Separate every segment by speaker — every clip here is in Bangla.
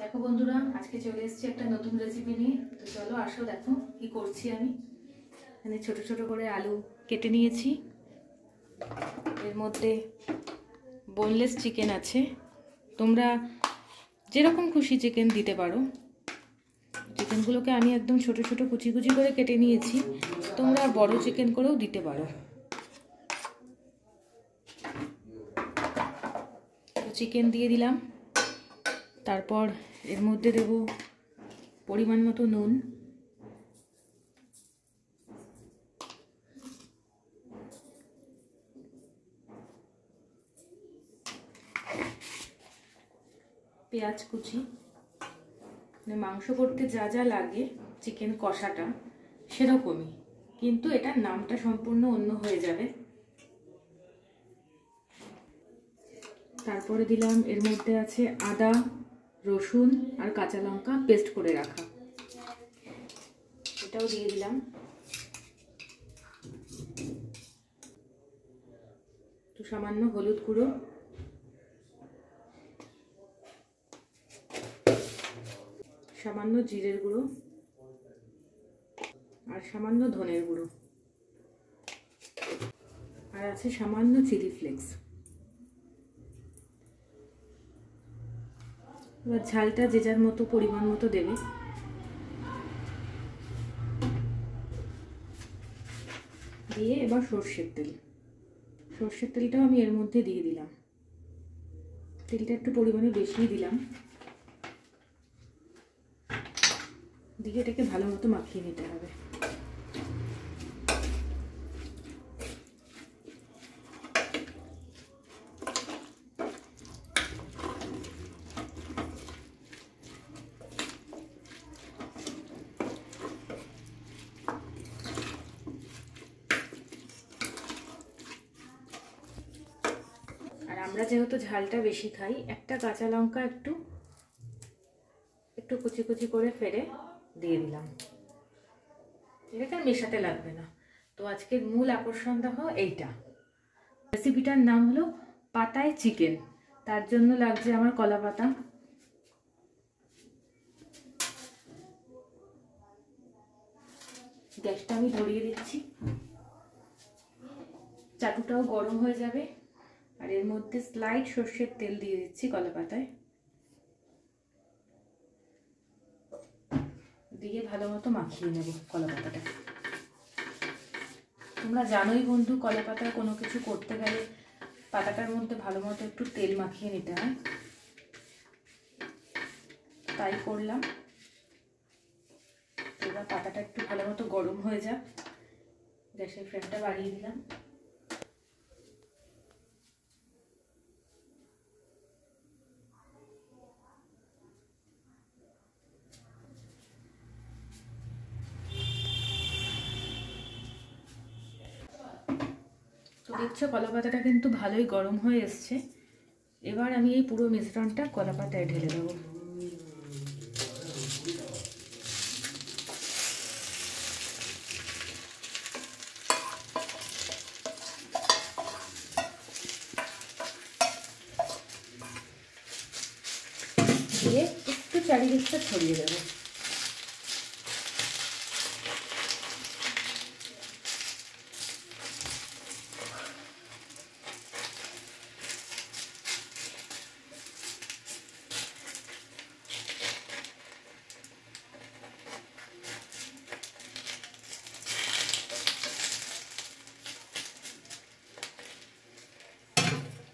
Speaker 1: দেখো বন্ধুরা, আজকে চলে এসেছি একটা নতুন রেসিপি নিয়ে। তো চলো আসো দেখো কি করছি আমি। এখানে ছোট ছোট করে আলু কেটে নিয়েছি, এর মধ্যে বোনলেস চিকেন আছে, তোমরা যেরকম খুশি চিকেন দিতে পারো। চিকেনগুলোকে আমি একদম ছোট ছোট কুচি কুচি করে কেটে নিয়েছি, তোমরা বড় চিকেন করেও দিতে পারো। তো চিকেন দিয়ে দিলাম, তারপর এর মধ্যে দেব পরিমাণ মতো নুন, পেঁয়াজ কুচি, মানে মাংস করতে যা যা লাগে চিকেন কষাটা সেরকমই, কিন্তু এটার নামটা সম্পূর্ণ অন্য হয়ে যাবে। তারপরে দিলাম এর মধ্যে আছে আদা, রসুন আর কাঁচা লঙ্কা পেস্ট করে রাখা, এটাও দিয়ে দিলাম। তো সামান্য হলুদ গুঁড়ো, সামান্য জিরের গুঁড়ো আর সামান্য ধনের গুঁড়ো, আর আছে সামান্য চিলি ফ্লেক্স। এবার ঝালটা যে যার মতো পরিমাণ মতো দেবে। দিয়ে এবার সর্ষের তেলটাও আমি এর মধ্যে দিয়ে দিলাম। তেলটা একটু পরিমাণে বেশি দিলাম, দিয়ে এটাকে ভালো মতো মাখিয়ে নিতে হবে। আর আমরা যেহেতু ঝালটা বেশি খাই, একটা কাঁচা লঙ্কা একটু কুচি কুচি করে ফেলে দিয়ে দিলাম, এটাকে মেশাতে লাগবে না। তো আজকের মূল আকর্ষণ দেখো এইটা। রেসিপিটার নাম হলো পাতায় চিকেন, তার জন্য লাগছে আমার কলা পাতা। গ্যাসটা আমি ধরিয়ে দিচ্ছি, চাটুটাও গরম হয়ে যাবে। আর এর মধ্যে স্লাইড সর্ষের তেল দিয়ে দিচ্ছি কলা পাতায়, দিয়ে ভালো মতো মাখিয়ে নেব কলা পাতাটা। তোমরা জানোই বন্ধু, কলা পাতায় কোনো কিছু করতে গেলে পাতাটার মধ্যে ভালো মতো একটু তেল মাখিয়ে নিতে হয়, তাই করলাম। এবার পাতাটা একটু ভালো মতো গরম হয়ে যাক, গ্যাসের ফ্লেমটা বাড়িয়ে দিলাম। তো দেখছো কলা পাতাটা কিন্তু ভালোই গরম হয়ে এসছে। এবার আমি এই পুরো মিশ্রণটা কলা পাতায় ঢেলে দেবো। দিয়ে একটু চারিদিকটা ছড়িয়ে দেবো।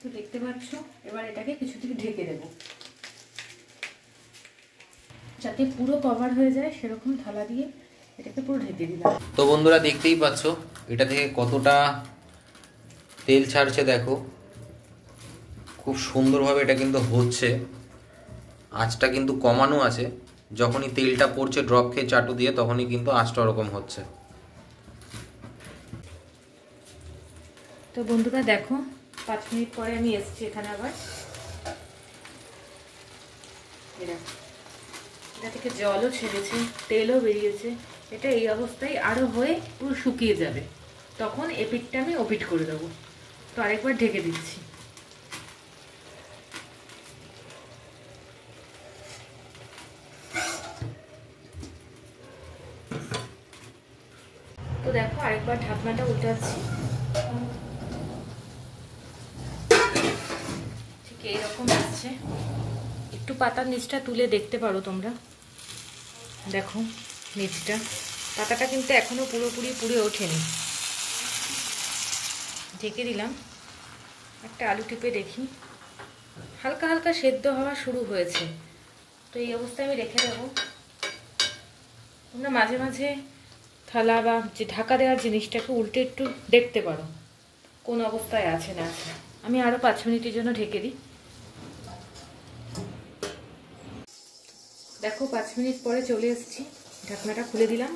Speaker 1: তো দেখতে পাচ্ছ, এবার এটাকে কিছুদিন ঢেকে দেবো যাতে পুরো কভার হয়ে যায়, সেরকম থালা দিয়ে এটাকে পুরো ঢেকে দিলাম।
Speaker 2: তো বন্ধুরা দেখতেই পাচ্ছ এটা থেকে কতটা তেল ছাড়ছে, দেখো খুব সুন্দরভাবে এটা কিন্তু হচ্ছে। আঁচটা কিন্তু কমানো আছে, যখনই তেলটা পড়ছে ড্রপ খেয়ে চাটু দিয়ে তখনই কিন্তু আঁচটা ওরকম হচ্ছে।
Speaker 1: তো বন্ধুরা দেখো, 5 মিনিট পরে আমি এসেছি এখানে আবার। এটা থেকে জলও ছেড়েছে, তেলও বেরিয়েছে। এটা এই অবস্থায় আরও হয়ে পুরো শুকিয়ে যাবে, তখন এপিঠটা আমি ওপিঠ করে দেবো। তো আরেকবার ঢেকে দিচ্ছি। দেখো আরেকবার ঢাকনাটা উল্টাচ্ছি। ঠিক এইরকম আসছে। একটু পাতার নিচটা তুলে দেখতে পারো তোমরা, দেখো নিচটা, পাতাটা কিন্তু এখনো পুরোপুরি পুড়ে ওঠেনি। ঢেকে দিলাম। একটা আলু টিপে দেখি, হালকা হালকা সেদ্ধ হওয়া শুরু হয়েছে। তো এই অবস্থায় আমি রেখে দেবো। তোমরা মাঝে মাঝে থালা বা যে ঢাকা দেওয়ার জিনিসটাকে উল্টে একটু দেখতে পারো কোন অবস্থায় আছে না আছে। আমি আরও 5 মিনিটের জন্য ঢেকে দিই। দেখো 5 মিনিট পরে চলে এসেছি, ঢাকনাটা খুলে দিলাম।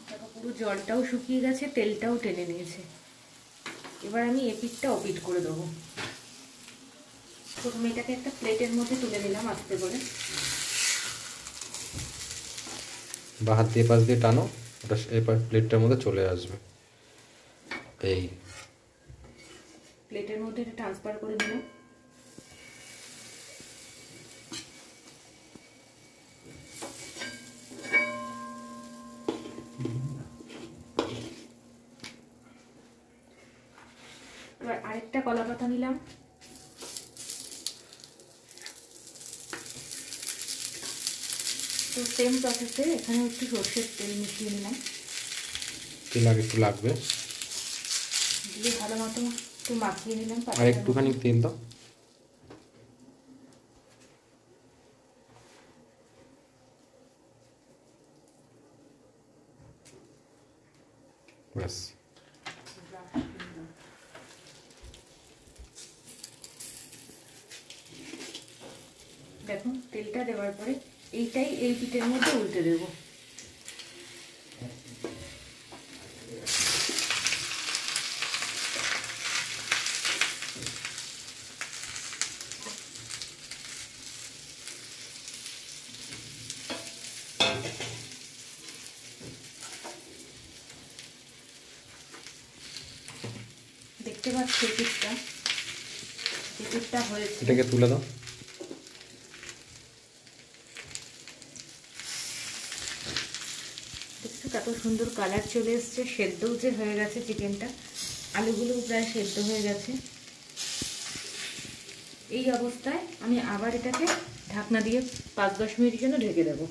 Speaker 1: দেখো পুরো জলটাও শুকিয়ে গেছে, তেলটাও টেনে নিয়েছে। এবার আমি এপিঠটা ওপিঠ করে দেবো। প্রথমে এটাকে একটা প্লেটের মধ্যে তুলে নিলাম আস্তে করে।
Speaker 2: বা হাত দিয়ে পাশ দিয়ে টানো, ওটা এই প্লেটটার মধ্যে চলে আসবে। এই
Speaker 1: প্লেটের মধ্যে এটা ট্রান্সফার করে দিলাম। এবার আরেকটা কলা পাতা নিলাম। তো সেম প্রসেসে এখানে একটু সর্ষের তেল মিশিয়ে নিলাম।
Speaker 2: তেল আগে একটু লাগবে,
Speaker 1: দিয়ে ভালো মতো একটু মাখিয়ে নিলাম।
Speaker 2: আর একটুখানি তেল দাও। ব্যাস,
Speaker 1: দেখো তেলটা দেওয়ার পরে এইটাই এই পিঠের মধ্যে উল্টে দেবো। দেখতে পাচ্ছ পিঠটা হয়েছে।
Speaker 2: এটাকে তুলে দাও।
Speaker 1: দেখছো কত সুন্দর কালার চলে এসছে, সেদ্ধও যে হয়ে গেছে চিকেনটা, আলুগুলো প্রায় সেদ্ধ হয়ে গেছে। এই অবস্থায় আমি আবার এটাকে ঢাকনা দিয়ে 5-10 মিনিটের জন্য ঢেকে দেবো।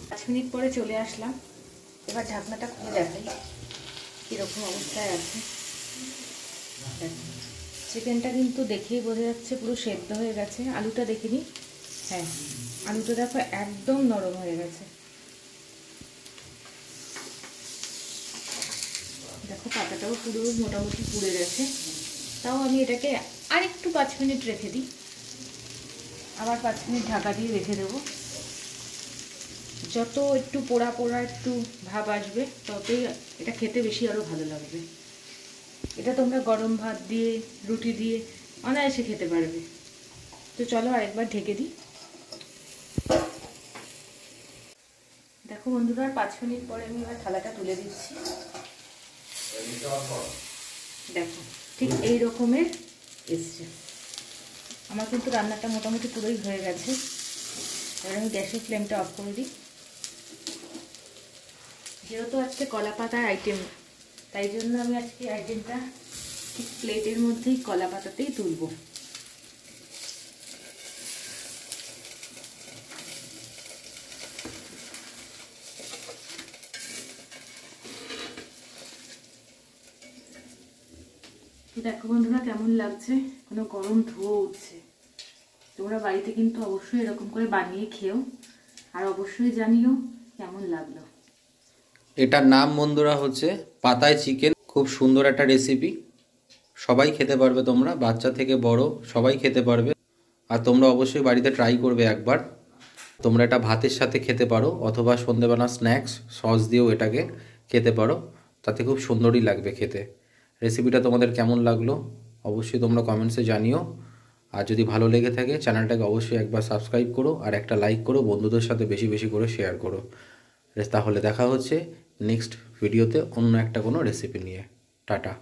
Speaker 1: 5 মিনিট পরে চলে আসলাম। এবার ঢাকনাটা খুলে দেখাই কীরকম অবস্থায় আছে। চিকেনটা কিন্তু দেখেই বোঝা যাচ্ছে পুরো সেদ্ধ হয়ে গেছে। আলুটা দেখিনি, হ্যাঁ আলুটা দেখো একদম নরম হয়ে গেছে। দেখো পাতাটাও পুরো মোটামুটি পুড়ে গেছে। তাও আমি এটাকে আরেকটু 5 মিনিট রেখে দিই। আবার 5 মিনিট ঢাকা দিয়ে রেখে দেবো। যত একটু পোড়া পোড়া একটু ভাব আসবে ততই এটা খেতে বেশি আরও ভালো লাগবে। এটা তোমরা গরম ভাত দিয়ে রুটি দিয়ে অনায়াসে খেতে পারবে। তো চলো আরেকবার ঢেকে দিই। দেখো বন্ধুরা 5 মিনিট পরে আমি এবার থালাটা তুলে দিচ্ছি। দেখো ঠিক এই রকমের এসছে। আমার কিন্তু রান্নাটা মোটামুটি পুরোই হয়ে গেছে। এবার আমি গ্যাসের ফ্লেমটা অফ করে দিই। যেহেতু আজকে কলা পাতার আইটেম, তাই জন্য আমি আজকে আইটেমটা ঠিক প্লেটের মধ্যেই কলা পাতাতেই তুলব। দেখো বন্ধুরা কেমন লাগছে, কোনো গরম ধোঁয়া উঠছে। তোমরা বাড়িতে কিন্তু অবশ্যই এরকম করে বানিয়ে খেও, আর অবশ্যই জানিও কেমন লাগলো।
Speaker 2: এটার নাম বন্ধুরা হচ্ছে পাতায় চিকেন। খুব সুন্দর একটা রেসিপি, সবাই খেতে পারবে, তোমরা বাচ্চা থেকে বড় সবাই খেতে পারবে। আর তোমরা অবশ্যই বাড়িতে ট্রাই করবে একবার। তোমরা এটা ভাতের সাথে খেতে পারো, অথবা সন্ধ্যেবেলা স্ন্যাক্স সস দিয়েও এটাকে খেতে পারো, তাতে খুব সুন্দরই লাগবে খেতে। রেসিপিটা তোমাদের কেমন লাগলো অবশ্যই তোমরা কমেন্টসে জানিও। আর যদি ভালো লেগে থাকে চ্যানেলটাকে অবশ্যই একবার সাবস্ক্রাইব করো, আর একটা লাইক করো, বন্ধুদের সাথে বেশি বেশি করে শেয়ার করো। তাহলে দেখা হচ্ছে নেক্সট ভিডিওতে অন্য একটা কোনো রেসিপি নিয়ে। টাটা।